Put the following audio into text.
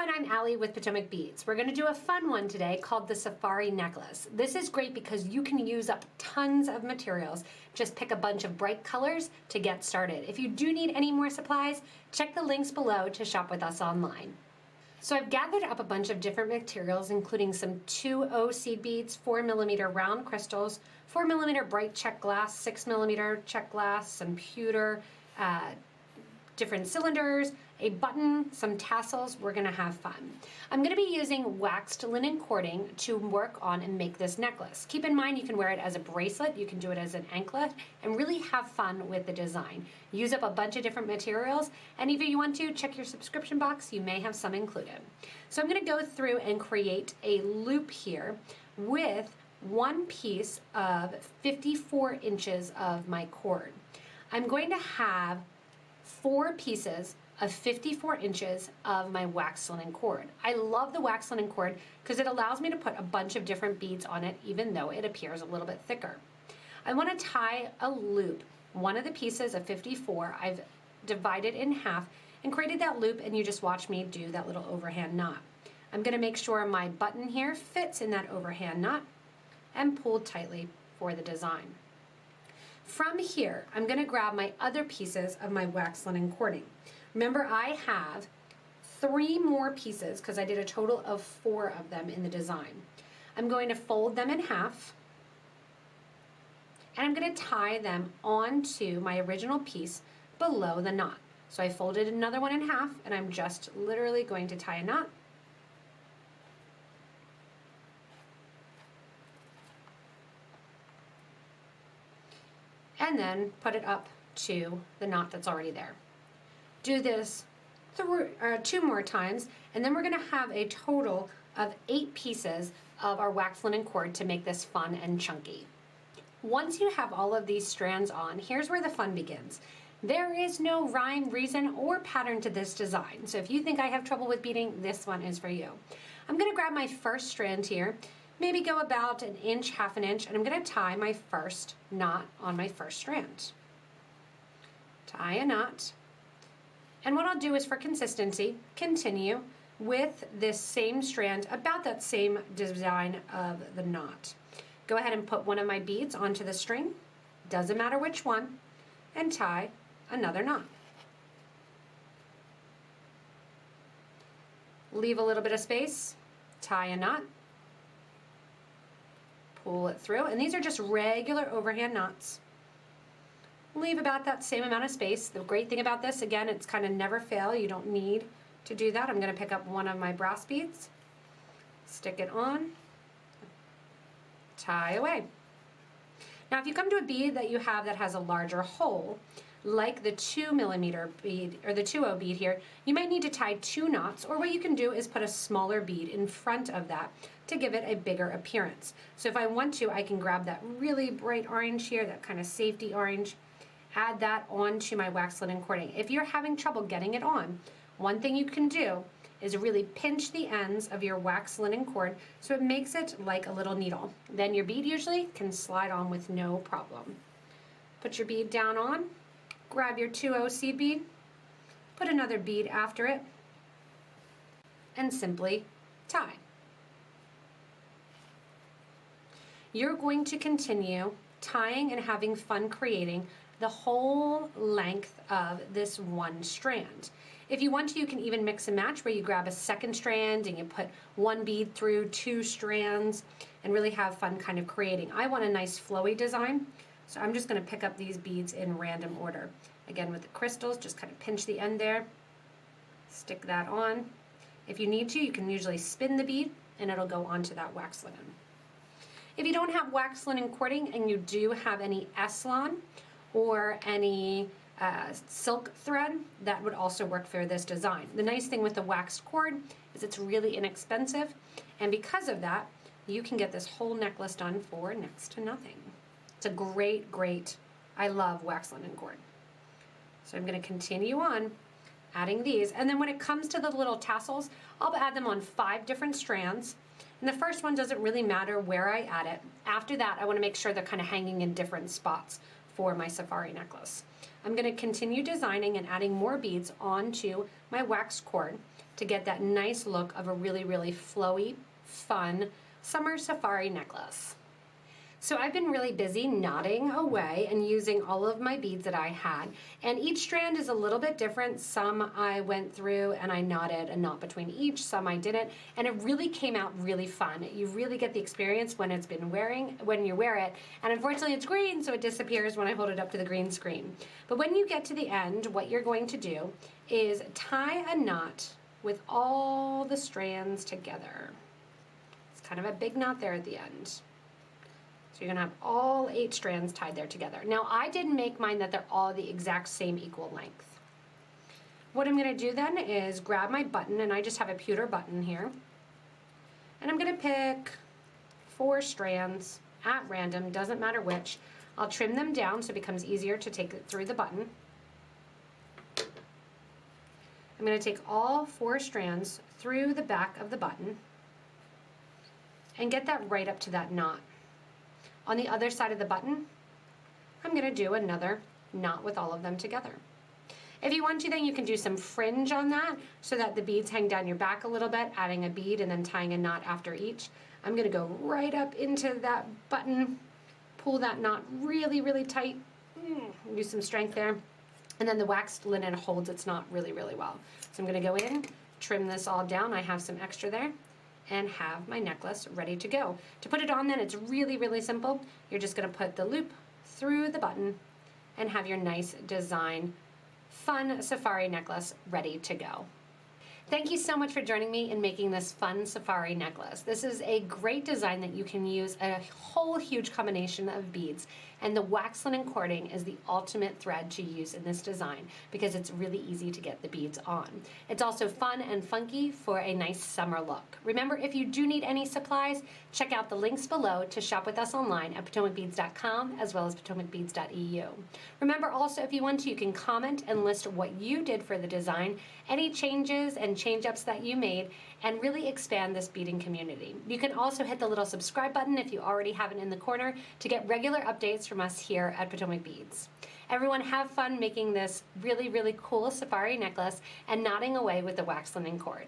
everyone, I'm Allie with Potomac Beads. We're going to do a fun one today called the Safari Necklace. This is great because you can use up tons of materials. Just pick a bunch of bright colors to get started. If you do need any more supplies, check the links below to shop with us online. So I've gathered up a bunch of different materials, including some 2O seed beads, 4mm round crystals, 4mm bright check glass, 6mm check glass, some pewter, different cylinders, a button, some tassels. We're gonna have fun. I'm gonna be using waxed linen cording to work on and make this necklace. Keep in mind you can wear it as a bracelet, you can do it as an anklet, and really have fun with the design. Use up a bunch of different materials, and if you want to, check your subscription box, you may have some included. So I'm gonna go through and create a loop here with one piece of 54 inches of my cord. I'm going to have 4 pieces of 54 inches of my wax linen cord. I love the wax linen cord because it allows me to put a bunch of different beads on it even though it appears a little bit thicker. I want to tie a loop. One of the pieces of 54 I've divided in half and created that loop, and you just watch me do that little overhand knot. I'm going to make sure my button here fits in that overhand knot and pull tightly for the design. From here, I'm going to grab my other pieces of my wax linen cording. Remember, I have 3 more pieces because I did a total of 4 of them in the design. I'm going to fold them in half, and I'm going to tie them onto my original piece below the knot. So I folded another one in half, and I'm just literally going to tie a knot. And then put it up to the knot that's already there. Do this 2 more times, and then we're going to have a total of 8 pieces of our wax linen cord to make this fun and chunky. Once you have all of these strands on, here's where the fun begins. There is no rhyme, reason, or pattern to this design, so if you think I have trouble with beading, this one is for you. I'm going to grab my first strand here, maybe go about an inch, half an inch, and I'm going to tie my first knot on my first strand. Tie a knot, and what I'll do is, for consistency, continue with this same strand, about that same design of the knot. Go ahead and put one of my beads onto the string, doesn't matter which one, and tie another knot. Leave a little bit of space, tie a knot, pull it through, and these are just regular overhand knots. Leave about that same amount of space. The great thing about this, again, it's kind of never fail. You don't need to do that. I'm going to pick up one of my brass beads, stick it on, tie away. Now if you come to a bead that you have that has a larger hole, like the 2mm bead or the 2O bead here, you might need to tie 2 knots, or what you can do is put a smaller bead in front of that to give it a bigger appearance. So if I want to, I can grab that really bright orange here, that kind of safety orange, add that onto my wax linen cording. If you're having trouble getting it on, one thing you can do is really pinch the ends of your wax linen cord so it makes it like a little needle. Then your bead usually can slide on with no problem. Put your bead down on, grab your 2O seed bead, put another bead after it, and simply tie. You're going to continue tying and having fun creating the whole length of this one strand. If you want to, you can even mix and match where you grab a second strand and you put one bead through 2 strands and really have fun kind of creating. I want a nice flowy design, so I'm just going to pick up these beads in random order. Again, with the crystals, just kind of pinch the end there, stick that on. If you need to, you can usually spin the bead and it'll go onto that wax linen. If you don't have wax linen cording and you do have any Eslon or any silk thread, that would also work for this design. The nice thing with the waxed cord is it's really inexpensive, and because of that, you can get this whole necklace done for next to nothing. It's a great, I love wax linen cord. So I'm going to continue on adding these, and then when it comes to the little tassels, I'll add them on 5 different strands. And the first one doesn't really matter where I add it. After that, I want to make sure they're kind of hanging in different spots for my safari necklace. I'm going to continue designing and adding more beads onto my wax cord to get that nice look of a really, really flowy, fun summer safari necklace. So I've been really busy knotting away and using all of my beads that I had, and each strand is a little bit different. Some I went through and I knotted a knot between each, some I didn't, and it really came out really fun. You really get the experience when when you wear it, and unfortunately it's green, so it disappears when I hold it up to the green screen. But when you get to the end, what you're going to do is tie a knot with all the strands together. It's kind of a big knot there at the end. So you're gonna have all 8 strands tied there together. Now I didn't make mine that they're all the exact same equal length. What I'm gonna do then is grab my button, and I just have a pewter button here. And I'm gonna pick 4 strands at random, doesn't matter which. I'll trim them down so it becomes easier to take it through the button. I'm gonna take all 4 strands through the back of the button and get that right up to that knot. On the other side of the button, I'm going to do another knot with all of them together. If you want to, then you can do some fringe on that so that the beads hang down your back a little bit, adding a bead and then tying a knot after each. I'm going to go right up into that button, pull that knot really, really tight, use some strength there, and then the waxed linen holds its knot really, really well. So I'm going to go in, trim this all down. I have some extra there, and have my necklace ready to go. To put it on then, it's really, really simple. You're just gonna put the loop through the button and have your nice design, fun safari necklace ready to go. Thank you so much for joining me in making this fun safari necklace. This is a great design that you can use a whole huge combination of beads, and the wax linen cording is the ultimate thread to use in this design because it's really easy to get the beads on. It's also fun and funky for a nice summer look. Remember, if you do need any supplies, check out the links below to shop with us online at PotomacBeads.com as well as PotomacBeads.eu. Remember also, if you want to, you can comment and list what you did for the design, any changes and change-ups that you made, and really expand this beading community. You can also hit the little subscribe button if you already have it in the corner to get regular updates from us here at Potomac Beads. Everyone have fun making this really, really cool safari necklace and knotting away with the wax linen cord.